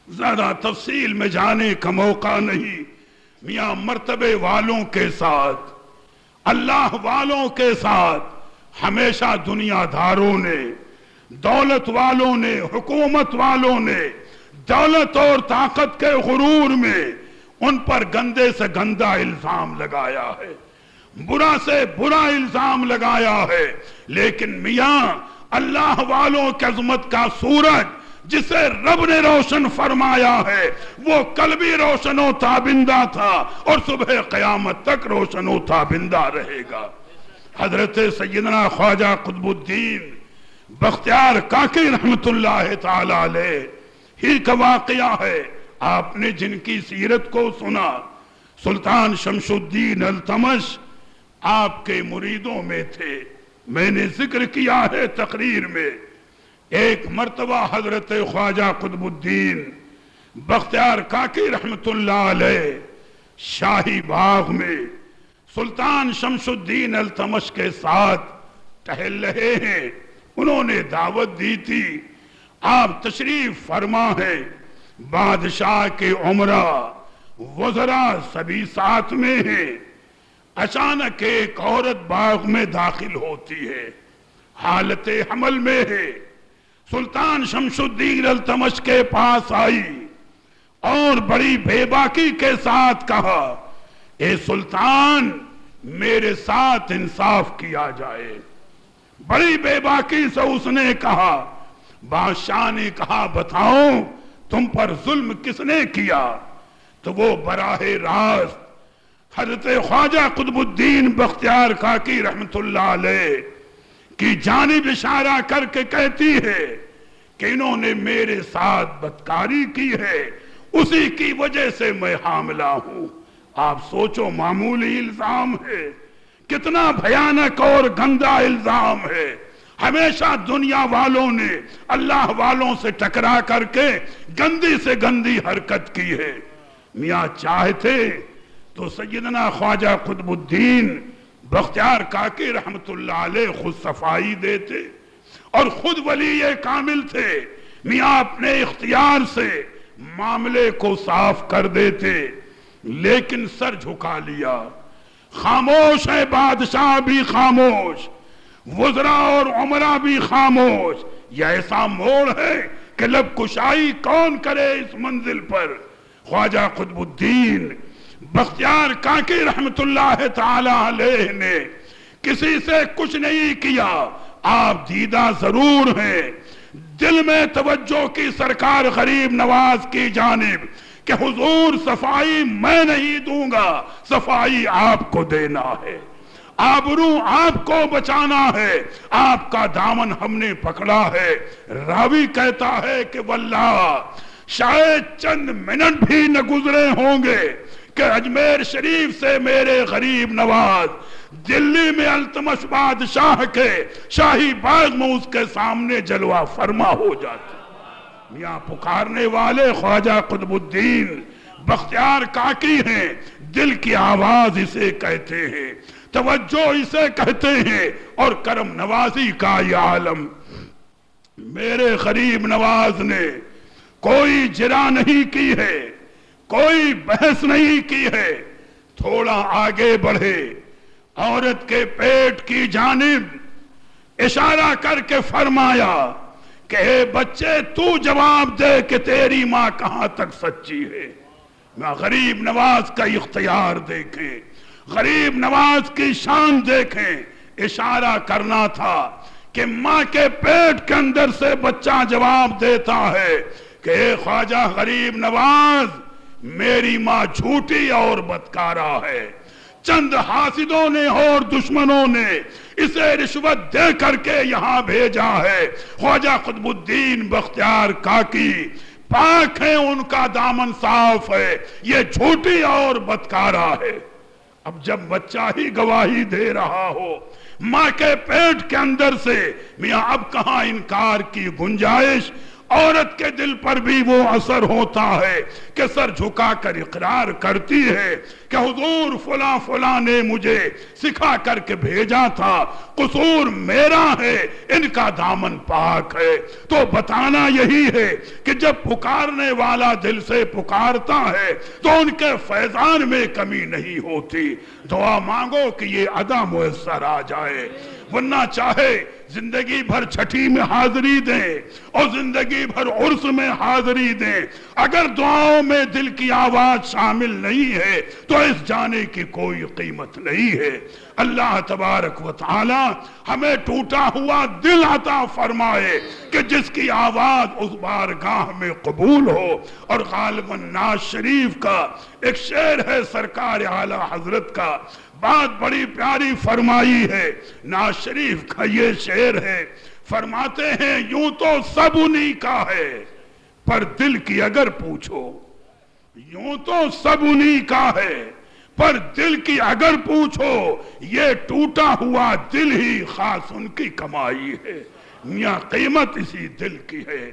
زیادہ تفصیل میں جانے کا موقع نہیں. میاں مرتبے والوں کے ساتھ، اللہ والوں کے ساتھ ہمیشہ دنیا داروں نے، دولت والوں نے، حکومت والوں نے دولت اور طاقت کے غرور میں ان پر گندے سے گندا الزام لگایا ہے، برا سے برا الزام لگایا ہے. لیکن میاں اللہ والوں کی عظمت کا سورج جسے رب نے روشن فرمایا ہے وہ کل بھی روشن و تابندہ تھا اور صبح قیامت تک روشن و تابندہ رہے گا. حضرت سیدنا خواجہ قطب الدین بختیار کاکی رحمت اللہ تعالی علیہ ہی کا واقعہ ہے. آپ نے جن کی سیرت کو سنا، سلطان شمس الدین التمش آپ کے مریدوں میں تھے. میں نے ذکر کیا ہے تقریر میں، ایک مرتبہ حضرت خواجہ قطب الدین بختیار کاکی رحمت اللہ علیہ شاہی باغ میں سلطان شمس الدین التمش کے ساتھ ٹہل رہے ہیں. انہوں نے دعوت دی تھی، آپ تشریف فرما ہے، بادشاہ کے عمرہ وزراء سبھی ساتھ میں ہیں. اچانک ایک عورت باغ میں داخل ہوتی ہے، حالت حمل میں ہے. سلطان شمس الدین التمش کے پاس آئی اور بڑی بے باکی کے ساتھ کہا، اے سلطان میرے ساتھ انصاف کیا جائے. بڑی بے باکی سے اس نے کہا. بادشاہ نے کہا بتاؤ تم پر ظلم کس نے کیا؟ تو وہ براہ راست حضرت خواجہ قطب الدین بختیار کاکی رحمت اللہ علیہ کی جانب اشارہ کر کے کہتی ہے کہ انہوں نے میرے ساتھ بدکاری کی ہے، اسی کی وجہ سے میں حاملہ ہوں. آپ سوچو معمولی الزام ہے، کتنا بھیانک اور گندا الزام ہے. ہمیشہ دنیا والوں نے اللہ والوں سے ٹکرا کر کے گندی سے گندی حرکت کی ہے. میاں چاہتے تو سیدنا خواجہ قطب الدین بختیار کاکی رحمت اللہ علیہ خود صفائی دیتے اور خود ولی کامل تھے. میاں اپنے اختیار سے معاملے کو صاف کر دیتے، لیکن سر جھکا لیا. خاموش ہے بادشاہ بھی خاموش، وزراء اور عمرہ بھی خاموش. یہ ایسا موڑ ہے کہ لب کشائی کون کرے اس منزل پر. خواجہ قطب الدین بختیار کاکی رحمت اللہ تعالی علیہ نے کسی سے کچھ نہیں کیا. آپ دیدہ ضرور ہیں، دل میں توجہ کی سرکار غریب نواز کی جانب کہ حضور صفائی میں نہیں دوں گا، صفائی آپ کو دینا ہے، آبرو آپ کو بچانا ہے، آپ کا دامن ہم نے پکڑا ہے. راوی کہتا ہے کہ واللہ شاید چند منٹ بھی نہ گزرے ہوں گے کہ اجمیر شریف سے میرے غریب نواز دلی میں التمش بادشاہ کے شاہی باغ میں اس کے سامنے جلوہ فرما ہو جاتے. میاں پکارنے والے خواجہ قطب الدین بختیار کاکی ہیں، دل کی آواز اسے کہتے ہیں، توجہ اسے کہتے ہیں، اور کرم نوازی کا یہ عالم. میرے غریب نواز نے کوئی جرا نہیں کی ہے، کوئی بحث نہیں کی ہے. تھوڑا آگے بڑھے، عورت کے پیٹ کی جانب اشارہ کر کے فرمایا کہ اے بچے تو جواب دے کہ تیری ماں کہاں تک سچی ہے. میں غریب نواز کا اختیار دیکھیں، غریب نواز کی شان دیکھیں. اشارہ کرنا تھا کہ ماں کے پیٹ کے اندر سے بچہ جواب دیتا ہے کہ اے خواجہ غریب نواز میری ماں جھوٹی اور بدکارہ ہے. چند حاسدوں نے اور دشمنوں نے اسے رشوت دے کر کے یہاں بھیجا ہے. خواجہ قطب الدین بختیار کاکی پاک ہے، ان کا دامن صاف ہے، یہ جھوٹی اور بدکارہ ہے. اب جب بچہ ہی گواہی دے رہا ہو ماں کے پیٹ کے اندر سے، میاں اب کہاں انکار کی گنجائش عورت کے دل پر بھی وہ اثر ہوتا ہے کہ سر جھکا کر اقرار کرتی ہے کہ حضور فلاں فلاں نے مجھے سکھا کر کے بھیجا تھا، قصور میرا ہے، ان کا دامن پاک ہے۔ تو بتانا یہی ہے کہ جب پکارنے والا دل سے پکارتا ہے تو ان کے فیضان میں کمی نہیں ہوتی۔ دعا مانگو کہ یہ ادا میسر آ جائے، ورنہ چاہے زندگی بھر چھٹی میں حاضری دیں اور زندگی بھر عرس میں حاضری دیں، اگر دعاؤں میں دل کی آواز شامل نہیں ہے تو اس جانے کی کوئی قیمت نہیں ہے۔ اللہ تبارک و تعالی ہمیں ٹوٹا ہوا دل عطا فرمائے کہ جس کی آواز اس بارگاہ میں قبول ہو۔ اور غالباً ناز شریف کا ایک شعر ہے سرکار اعلیٰ حضرت کا، بات بڑی پیاری فرمائی ہے۔ ناز شریف کا یہ شعر ہے، فرماتے ہیں یوں تو سب انہی کا ہے پر دل کی اگر پوچھو، یوں تو سب انہی کا ہے پر دل کی اگر پوچھو، یہ ٹوٹا ہوا دل ہی خاص ان کی کمائی ہے۔ میاں قیمت اسی دل کی ہے۔